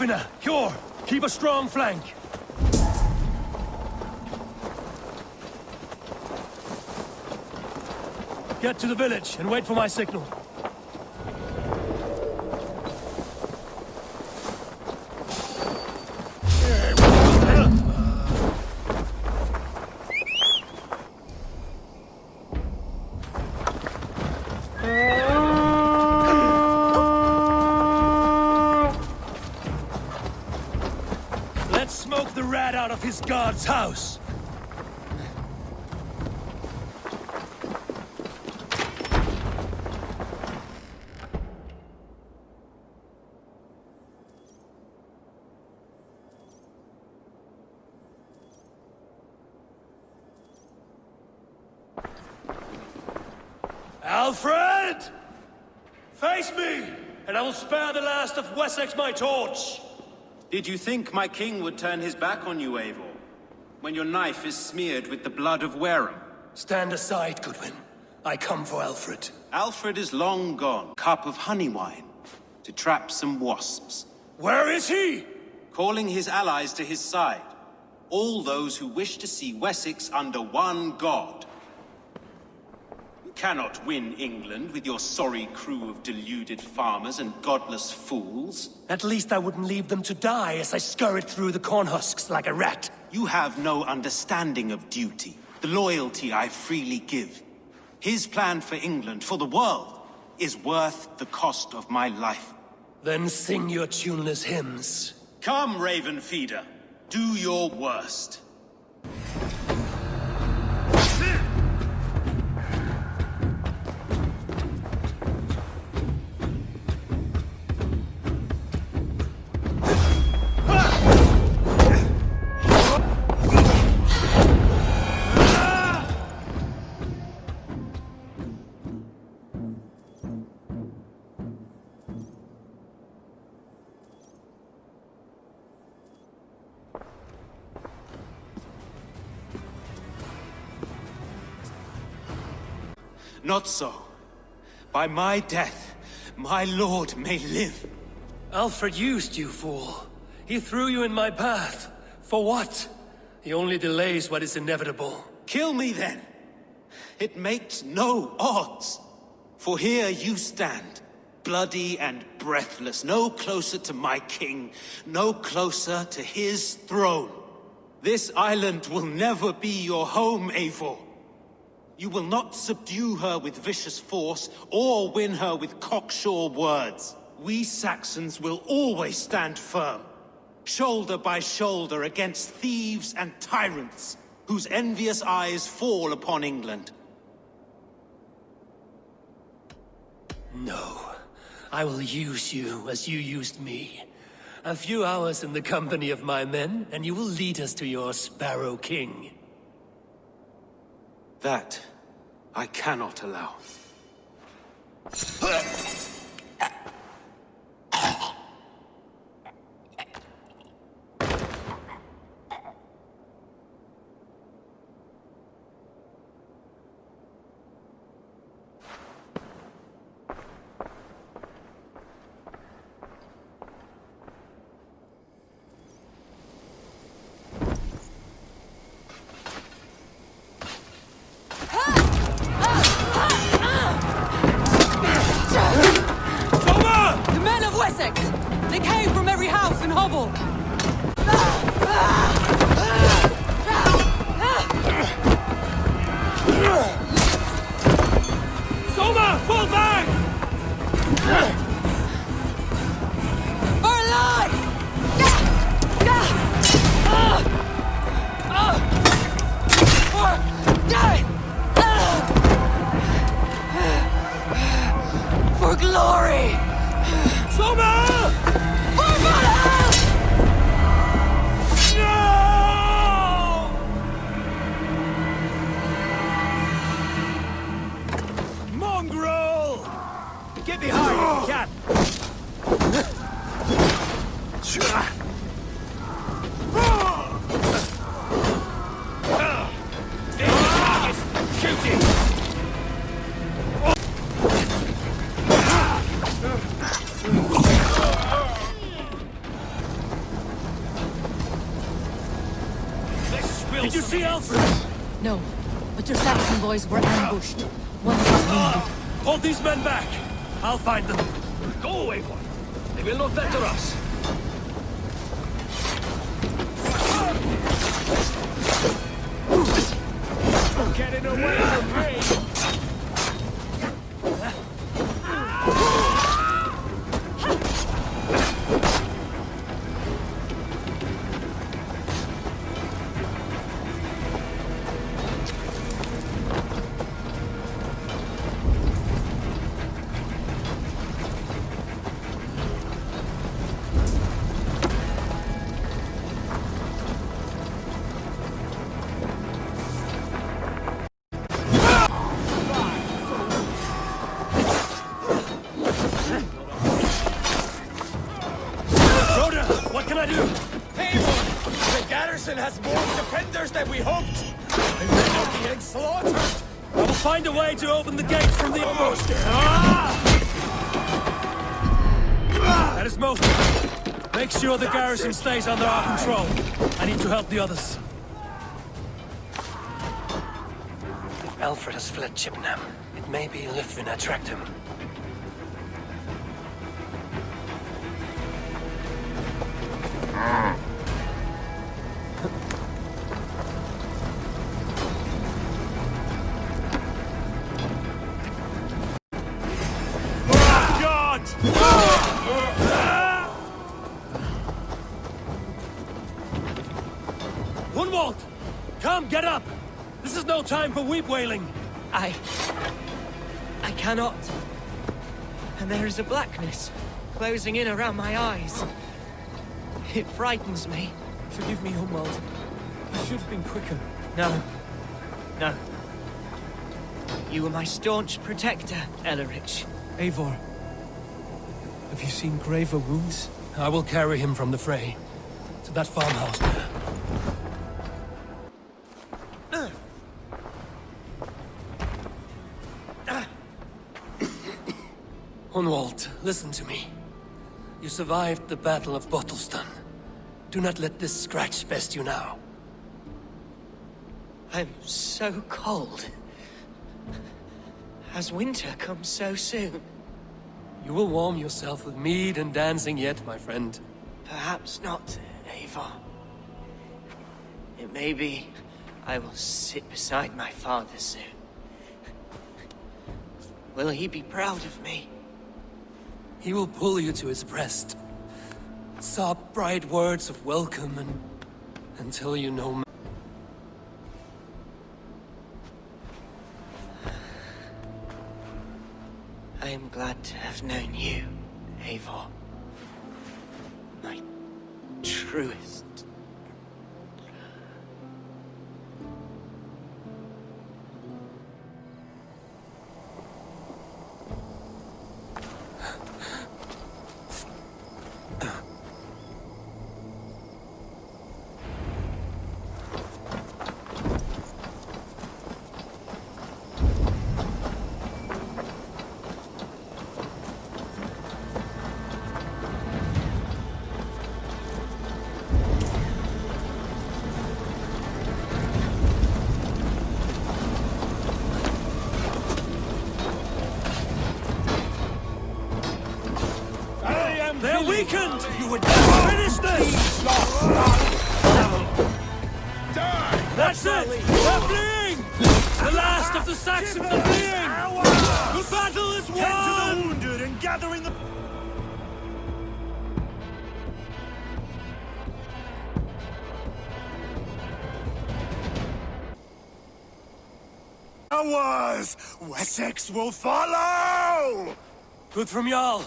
finna. Cure. Keep a strong flank. Get to the village and wait for my signal. Let's smoke the rat out of his guard's house. Alfred! Face me, and I will spare the last of Wessex my torch! Did you think my king would turn his back on you, Eivor? When your knife is smeared with the blood of Wareham? Stand aside, Goodwin. I come for Alfred. Alfred is long gone, cup of honey wine, to trap some wasps. Where is he? Calling his allies to his side. All those who wish to see Wessex under one god. You cannot win England with your sorry crew of deluded farmers and godless fools. At least I wouldn't leave them to die as I scurried through the corn husks like a rat. You have no understanding of duty, the loyalty I freely give. His plan for England, for the world, is worth the cost of my life. Then sing your tuneless hymns. Come, Raven Feeder. Do your worst. Not so. By my death, my lord may live. Alfred used you, fool. He threw you in my path. For what? He only delays what is inevitable. Kill me then. It makes no odds. For here you stand, bloody and breathless, no closer to my king, no closer to his throne. This island will never be your home, Eivor. You will not subdue her with vicious force, or win her with cocksure words. We Saxons will always stand firm, shoulder by shoulder against thieves and tyrants, whose envious eyes fall upon England. No. I will use you as you used me. A few hours in the company of my men, and you will lead us to your Sparrow King. That I cannot allow. They came from every house and hovel! Soma! Fall back! For alive! For glory! Soma! For Valhalla! No! Mongrel! Get behind if you can! Shooting! you see Alfred? No, but your Saxon boys were ambushed. One was wounded. Hold these men back. I'll find them. Go away, boy. They will not better us. Getting away from me! What can I do? The garrison has more defenders than we hoped! The men are being slaughtered! I will find a way to open the gates from the Almost there! That is most of it. Make sure the garrison stays under our control. I need to help the others. If Alfred has fled Chippenham, it may be Lythvin had tracked him. Hunwald! Come, get up! This is no time for weep wailing! I cannot. And there is a blackness closing in around my eyes. It frightens me. Forgive me, Hunwald. I should have been quicker. No. No. You were my staunch protector, Ellerich. Eivor, have you seen graver wounds? I will carry him from the fray to that farmhouse there. Hunwald, listen to me. You survived the Battle of Bottleston. Do not let this scratch best you now. I'm so cold. Has winter come so soon? You will warm yourself with mead and dancing yet, my friend. Perhaps not, Eivor. It may be I will sit beside my father soon. Will he be proud of me? He will pull you to his breast. Sob bright words of welcome and... until you know... I am glad to have known you, Eivor. My truest. They're weakened! You would finish this! That's it! They're fleeing! The last of the Saxons are fleeing! The battle is won! Tend to the wounded and gathering the... Ours! Wessex will follow! Good from Jarl.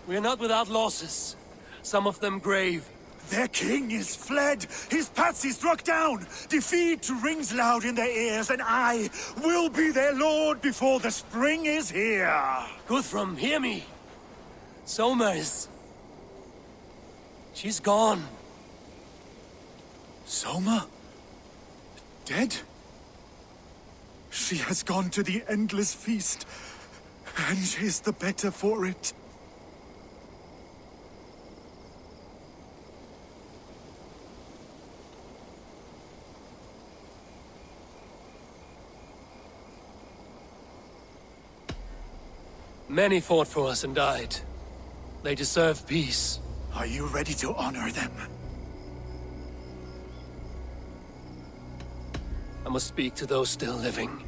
We are not without losses. Some of them grave. Their king is fled, his patsy struck down, defeat rings loud in their ears, and I will be their lord before the spring is here. Guthrum, hear me. Somers. She's gone. Soma? Dead? She has gone to the endless feast, and is the better for it. Many fought for us and died. They deserve peace. Are you ready to honor them? I must speak to those still living.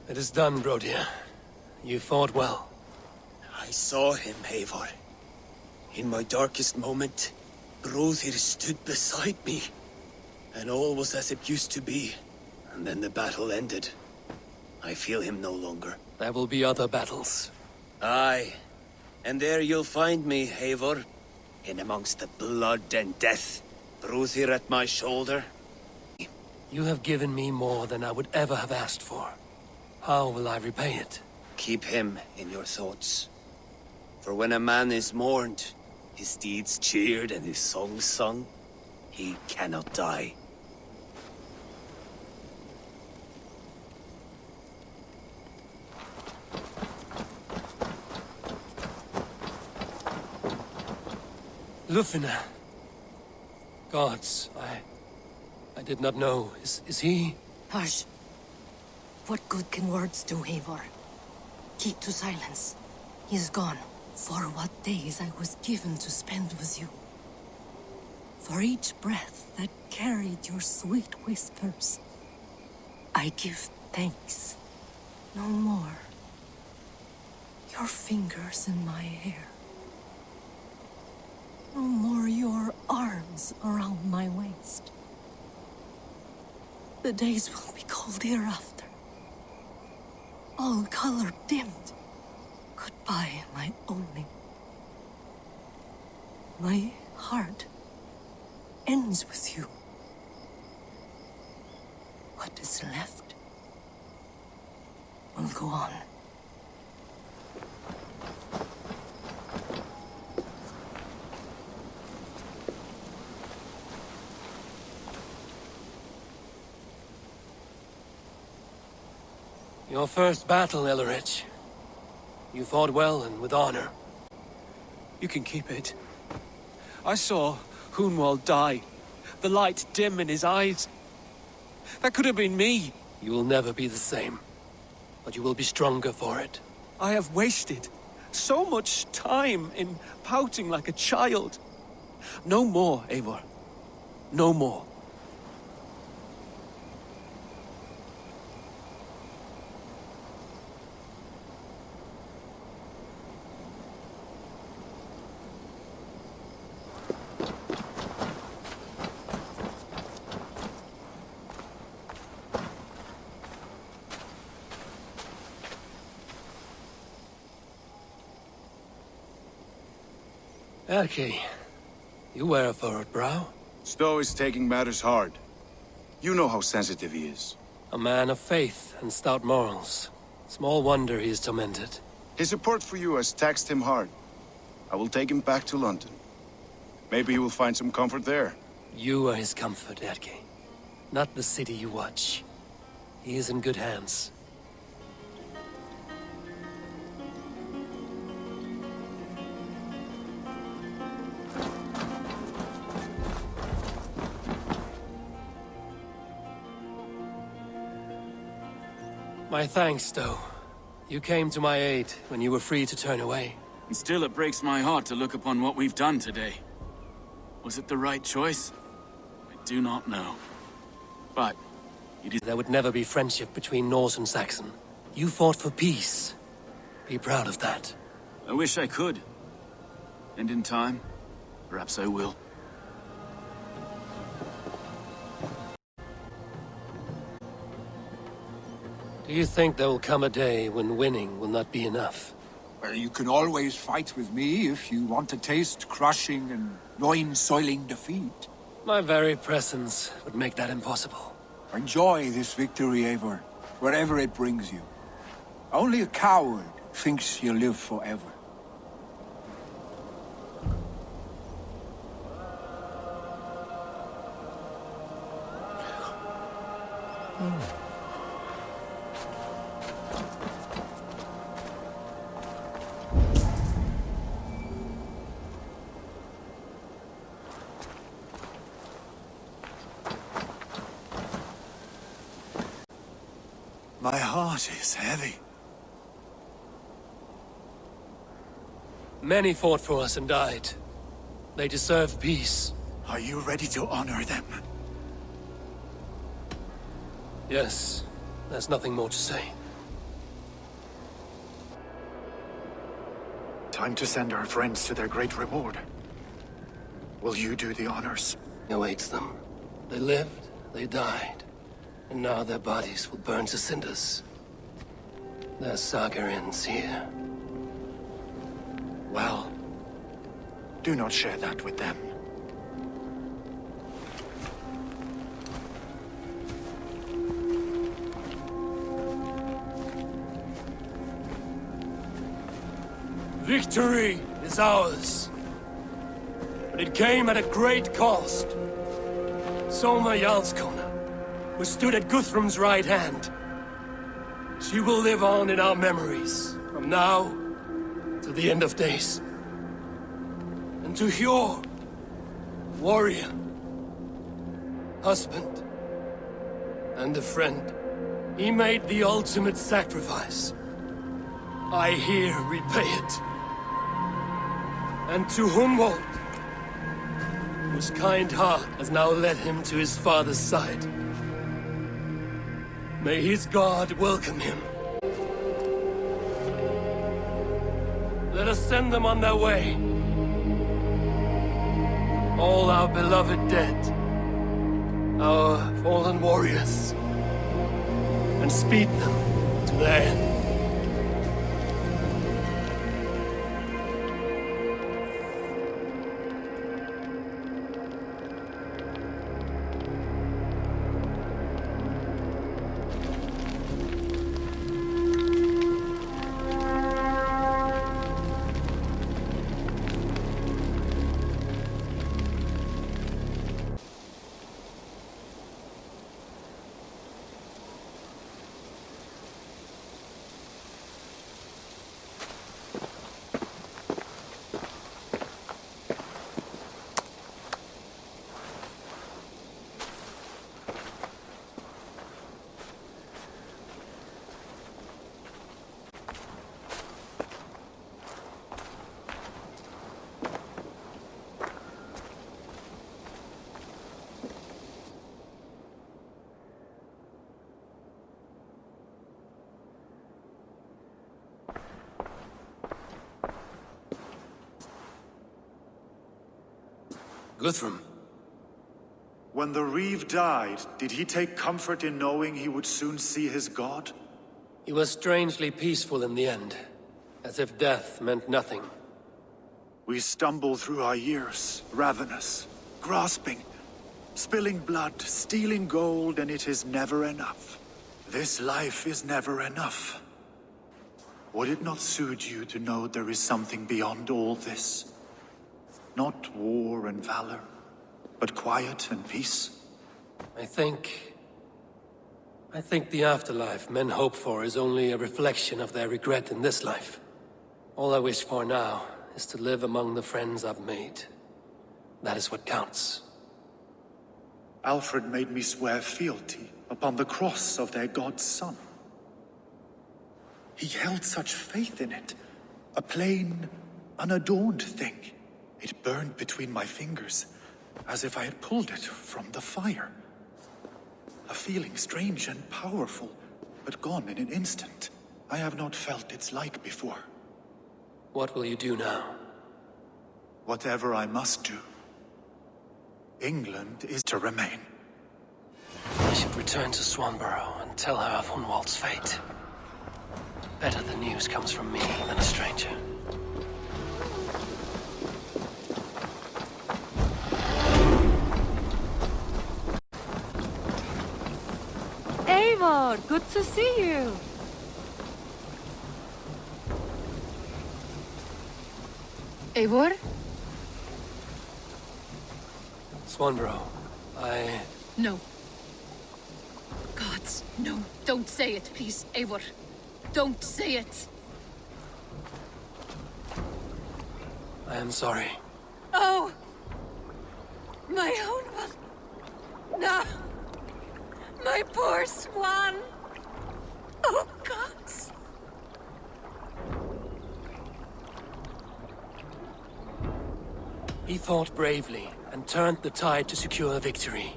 It is done, Brodir. You fought well. I saw him, Eivor. In my darkest moment, Brodir stood beside me. And all was as it used to be. And then the battle ended. I feel him no longer. There will be other battles. Aye. And there you'll find me, Eivor. In amongst the blood and death. Brodir at my shoulder. You have given me more than I would ever have asked for. How will I repay it? Keep him in your thoughts. For when a man is mourned, his deeds cheered and his songs sung, he cannot die. Lufina. Gods, I did not know. Is he? Hush. What good can words do, Eivor? Keep to silence. He is gone. For what days I was given to spend with you. For each breath that carried your sweet whispers. I give thanks. No more. Your fingers in my hair. No more your arms around my waist. The days will be cold hereafter. All color dimmed. Goodbye, my only. My heart ends with you. What is left will go on. Your first battle, Ellerich. You fought well and with honor. You can keep it. I saw Hunwald die. The light dim in his eyes. That could have been me. You will never be the same. But you will be stronger for it. I have wasted so much time in pouting like a child. No more, Eivor. No more. Erki, you wear a furrowed brow. Stowe is taking matters hard. You know how sensitive he is. A man of faith and stout morals. Small wonder he is tormented. His support for you has taxed him hard. I will take him back to London. Maybe he will find some comfort there. You are his comfort, Erki. Not the city you watch. He is in good hands. My thanks, Stowe. You came to my aid when you were free to turn away. And still it breaks my heart to look upon what we've done today. Was it the right choice? I do not know. But there would never be friendship between Norse and Saxon. You fought for peace. Be proud of that. I wish I could. And in time, perhaps I will. Do you think there will come a day when winning will not be enough? Well, you can always fight with me if you want to taste crushing and loin-soiling defeat. My very presence would make that impossible. Enjoy this victory, Eivor, wherever it brings you. Only a coward thinks you'll live forever. My heart is heavy. Many fought for us and died. They deserve peace. Are you ready to honor them? Yes, there's nothing more to say. Time to send our friends to their great reward. Will you do the honors? Awaits them. They lived, they died, and now their bodies will burn to cinders. Their saga ends here. Well, do not share that with them. Victory is ours. But it came at a great cost. Soma Jarlskona, who stood at Guthrum's right hand. She will live on in our memories, from now to the end of days. And to Hjor, warrior, husband, and a friend, he made the ultimate sacrifice. I here repay it. And to Humboldt, whose kind heart has now led him to his father's side. May his God welcome him. Let us send them on their way. All our beloved dead, our fallen warriors, and speed them to their end. Guthrum. When the Reeve died, did he take comfort in knowing he would soon see his god? He was strangely peaceful in the end, as if death meant nothing. We stumble through our years, ravenous, grasping, spilling blood, stealing gold, and it is never enough. This life is never enough. Would it not soothe you to know there is something beyond all this? Not war and valor, but quiet and peace? I think the afterlife men hope for is only a reflection of their regret in this life. All I wish for now is to live among the friends I've made. That is what counts. Alfred made me swear fealty upon the cross of their god's son. He held such faith in it, a plain, unadorned thing. It burned between my fingers, as if I had pulled it from the fire. A feeling strange and powerful, but gone in an instant. I have not felt its like before. What will you do now? Whatever I must do. England is to remain. I should return to Swanborough and tell her of Hunwald's fate. Better the news comes from me than a stranger. Eivor, good to see you. Eivor? Swanborough, No. Gods, no. Don't say it, please, Eivor. Don't say it. I am sorry. Oh! My own one. No! My poor swan! Oh, gods! He fought bravely and turned the tide to secure victory.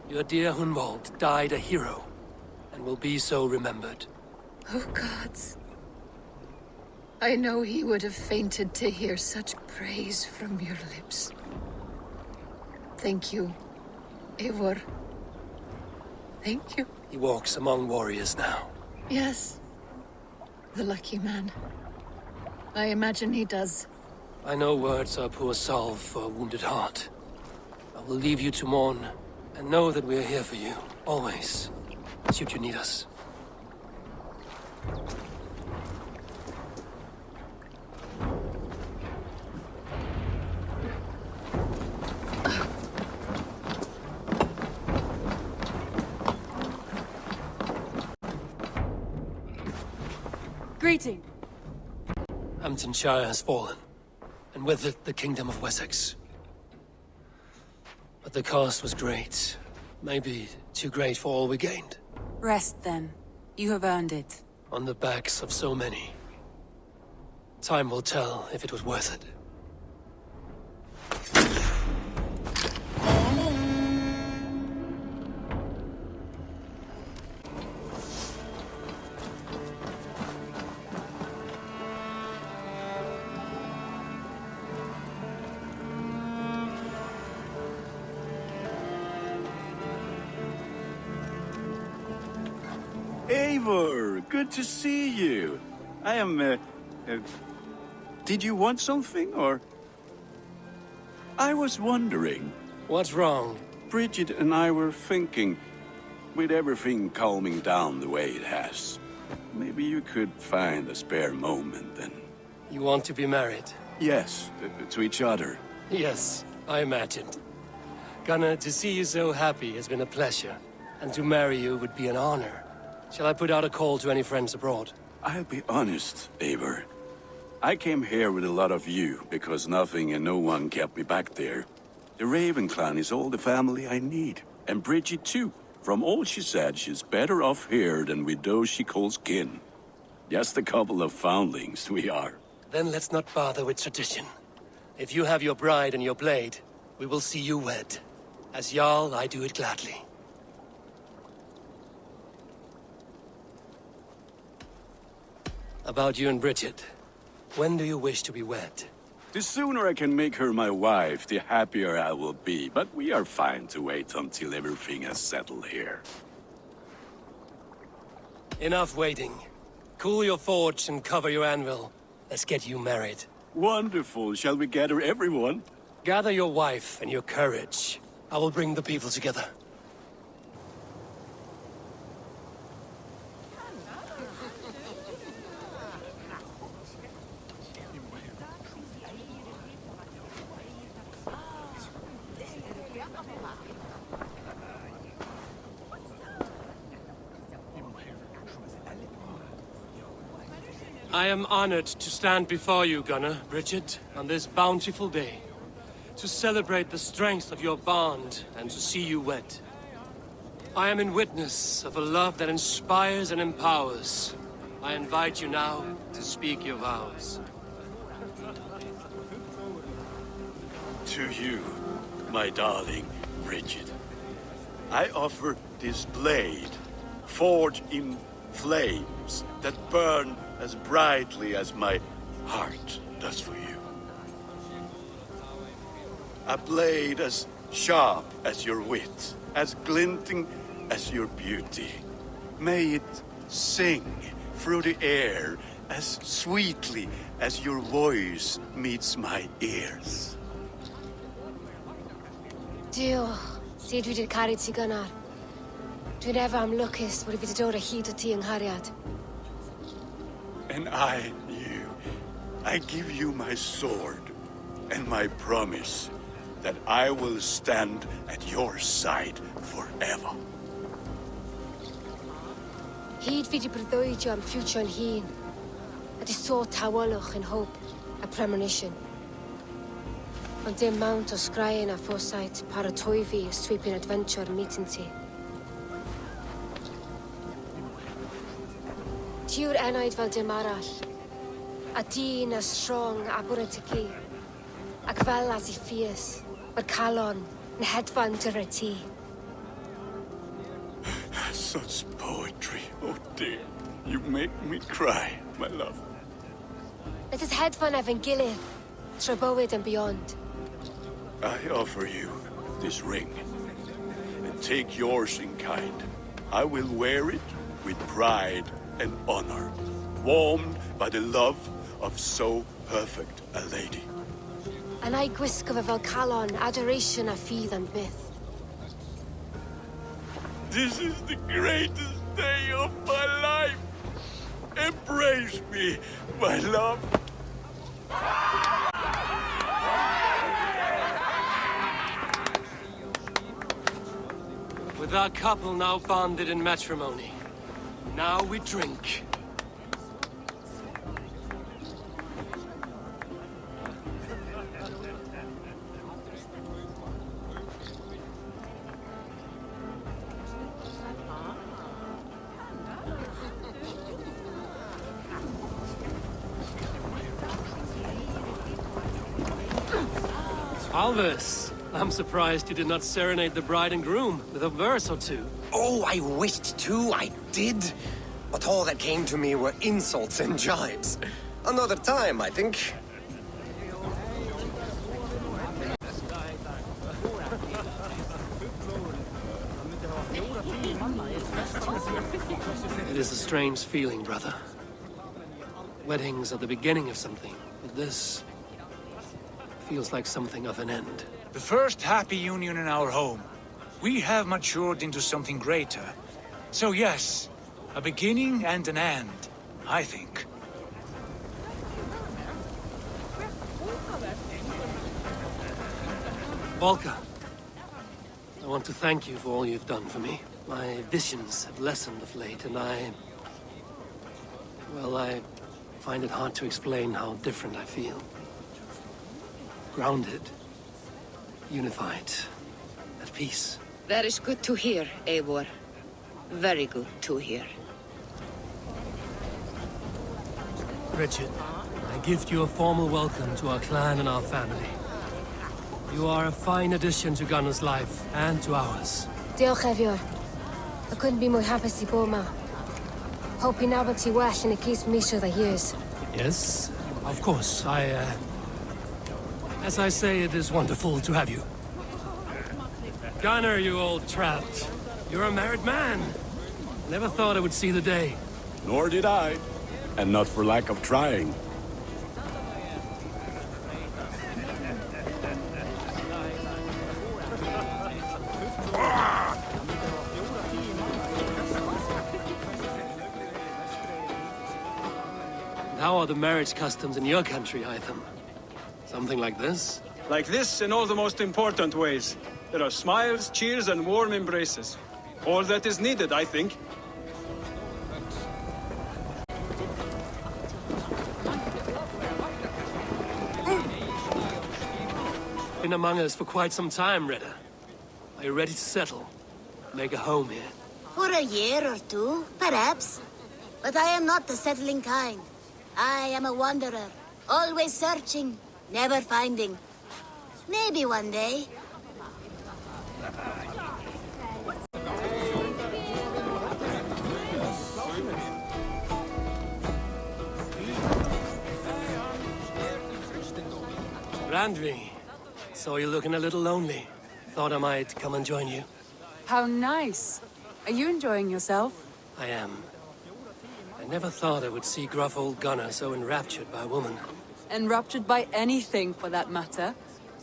Your dear Hunwald died a hero, and will be so remembered. Oh, gods. I know he would have fainted to hear such praise from your lips. Thank you, Eivor. Thank you. He walks among warriors now. Yes. The lucky man. I imagine he does. I know words are poor salve for a wounded heart. I will leave you to mourn, and know that we are here for you, always, should you need us. Greeting. Hamptonshire has fallen, and with it the Kingdom of Wessex. But the cost was great. Maybe too great for all we gained. Rest then. You have earned it. On the backs of so many. Time will tell if it was worth it. Eivor, good to see you. I am, did you want something, or? I was wondering. What's wrong? Bridget and I were thinking, with everything calming down the way it has, maybe you could find a spare moment and... You want to be married? Yes, to each other. Yes, I imagined. Gunnar, to see you so happy has been a pleasure, and to marry you would be an honor. Shall I put out a call to any friends abroad? I'll be honest, Eivor. I came here with a lot of you, because nothing and no one kept me back there. The Raven clan is all the family I need, and Bridget too. From all she said, she's better off here than with those she calls kin. Just a couple of foundlings, we are. Then let's not bother with tradition. If you have your bride and your blade, we will see you wed. As Jarl, I do it gladly. About you and Bridget. When do you wish to be wed? The sooner I can make her my wife, the happier I will be. But we are fine to wait until everything has settled here. Enough waiting. Cool your forge and cover your anvil. Let's get you married. Wonderful. Shall we gather everyone? Gather your wife and your courage. I will bring the people together. I am honored to stand before you, Gunnar, Bridget, on this bountiful day, to celebrate the strength of your bond and to see you wed. I am in witness of a love that inspires and empowers. I invite you now to speak your vows. To you, my darling Bridget, I offer this blade, forged in flames that burn as brightly as my heart does for you. A blade as sharp as your wit, as glinting as your beauty. May it sing through the air as sweetly as your voice meets my ears. Dio, Sid vi carit si Gunnar. Du never am lucas, what if it a heat of tea and Harriet? And I, you, I give you my sword and my promise that I will stand at your side forever. Heed vi di bryddwydio am future yn hun. A di so tawalwch in hope, a premonition. Ond dim mount o sgraen a foresight, paratoi fi a sweeping adventure meeting ti. Tiwr enaid fel dim arall. A dyn as strong a bwrdd y ci. Ac fel as I ffies, mae'r calon yn hedfan dyr y ti. Such poetry. Oh dear. You make me cry, my love. Let us hedfan efo'n gilydd, tra bywyd and beyond. I offer you this ring. And take yours in kind. I will wear it with pride and honor, warmed by the love of so perfect a lady. And I gwisgo fe fel calon, adoration a ffydd and myth. This is the greatest day of my life. Embrace me, my love. With our couple now bonded in matrimony, now we drink. Alvis, I'm surprised you did not serenade the bride and groom with a verse or two. Oh, I wished to, I did. But all that came to me were insults and jibes. Another time, I think. It is a strange feeling, brother. Weddings are the beginning of something, but this feels like something of an end. The first happy union in our home. We have matured into something greater. So yes, a beginning and an end, I think. Volka, I want to thank you for all you've done for me. My visions have lessened of late, and I find it hard to explain how different I feel. Grounded, unified, at peace. That is good to hear, Eivor. Very good to hear. Richard, I gift you a formal welcome to our clan and our family. You are a fine addition to Gunnar's life and to ours. Diolch, Evior. I couldn't be more happy to bo ma. Hoping now but ti well in a case me sure the years. Yes, of course. As I say, it is wonderful to have you. Gunnar, you old trout. You're a married man. Never thought I would see the day. Nor did I. And not for lack of trying. How are the marriage customs in your country, Hytham? Something like this? Like this in all the most important ways. There are smiles, cheers, and warm embraces. All that is needed, I think. Been among us for quite some time, Reda. Are you ready to settle? Make a home here? For a year or two, perhaps. But I am not the settling kind. I am a wanderer, always searching, never finding. Maybe one day. Randvi, saw you looking a little lonely. Thought I might come and join you. How nice. Are you enjoying yourself? I am. I never thought I would see gruff old Gunnar so enraptured by a woman. Enraptured by anything, for that matter.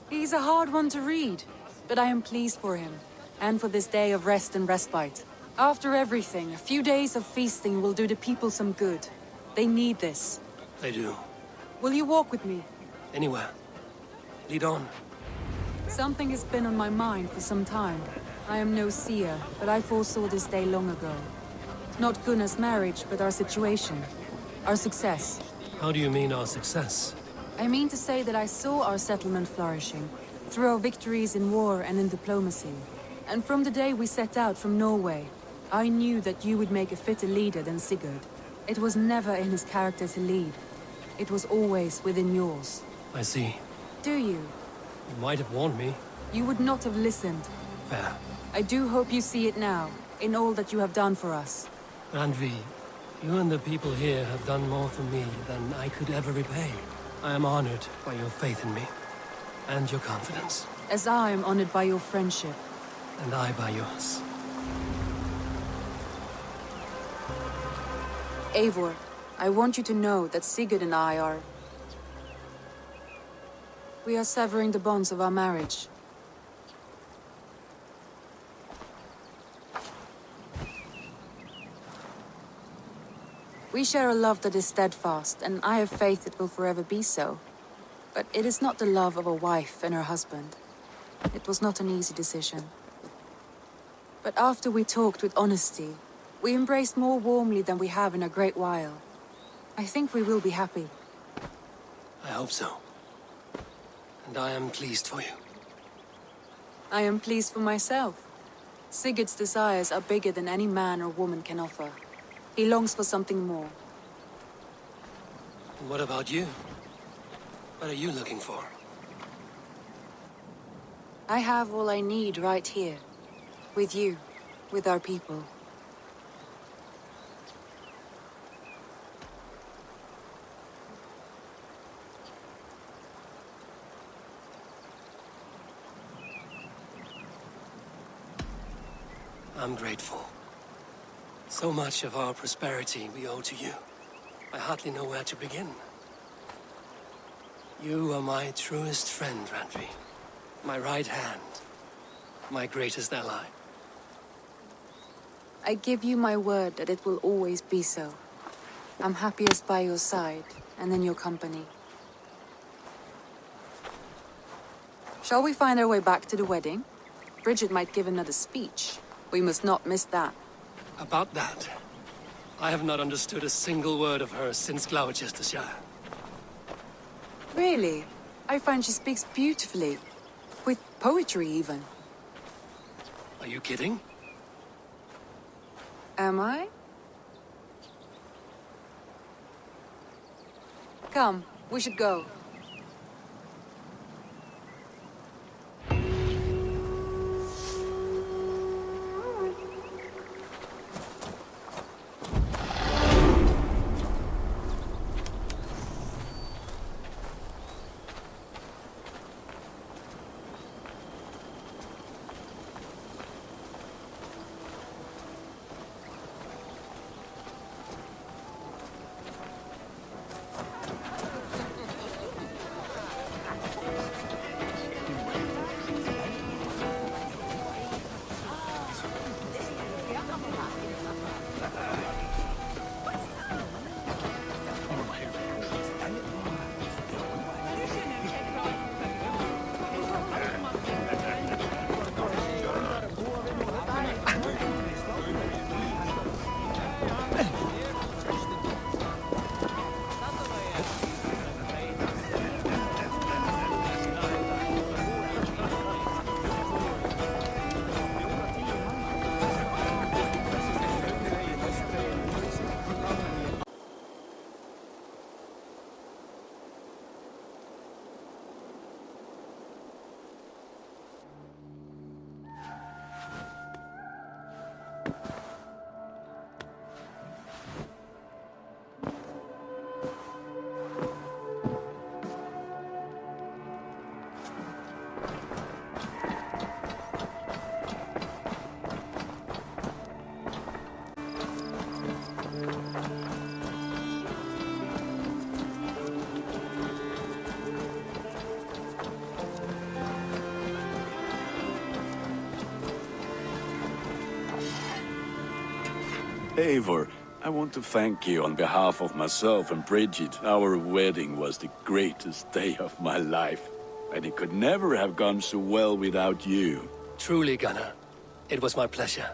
He's a hard one to read, but I am pleased for him, and for this day of rest and respite. After everything, a few days of feasting will do the people some good. They need this. They do. Will you walk with me? Anywhere. Lead on. Something has been on my mind for some time. I am no seer, but I foresaw this day long ago. Not Gunnar's marriage, but our situation. Our success. How do you mean our success? I mean to say that I saw our settlement flourishing, through our victories in war and in diplomacy. And from the day we set out from Norway, I knew that you would make a fitter leader than Sigurd. It was never in his character to lead. It was always within yours. I see. Do you? You might have warned me. You would not have listened. Fair. I do hope you see it now, in all that you have done for us. Randvi, you and the people here have done more for me than I could ever repay. I am honored by your faith in me, and your confidence. As I am honored by your friendship. And I by yours. Eivor, I want you to know that Sigurd and I are... We are severing the bonds of our marriage. We share a love that is steadfast, and I have faith it will forever be so. But it is not the love of a wife and her husband. It was not an easy decision. But after we talked with honesty, we embraced more warmly than we have in a great while. I think we will be happy. I hope so. And I am pleased for you. I am pleased for myself. Sigurd's desires are bigger than any man or woman can offer. He longs for something more. And what about you? What are you looking for? I have all I need right here. With you. With our people. I'm grateful. So much of our prosperity we owe to you. I hardly know where to begin. You are my truest friend, Randvi. My right hand. My greatest ally. I give you my word that it will always be so. I'm happiest by your side, and in your company. Shall we find our way back to the wedding? Bridget might give another speech. We must not miss that. About that, I have not understood a single word of hers since Gloucestershire. Really? I find she speaks beautifully. With poetry, even. Are you kidding? Am I? Come, we should go. Eivor, I want to thank you on behalf of myself and Bridget. Our wedding was the greatest day of my life, and it could never have gone so well without you. Truly, Gunnar. It was my pleasure.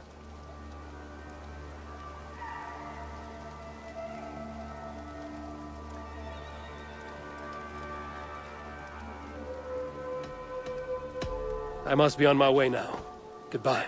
I must be on my way now. Goodbye.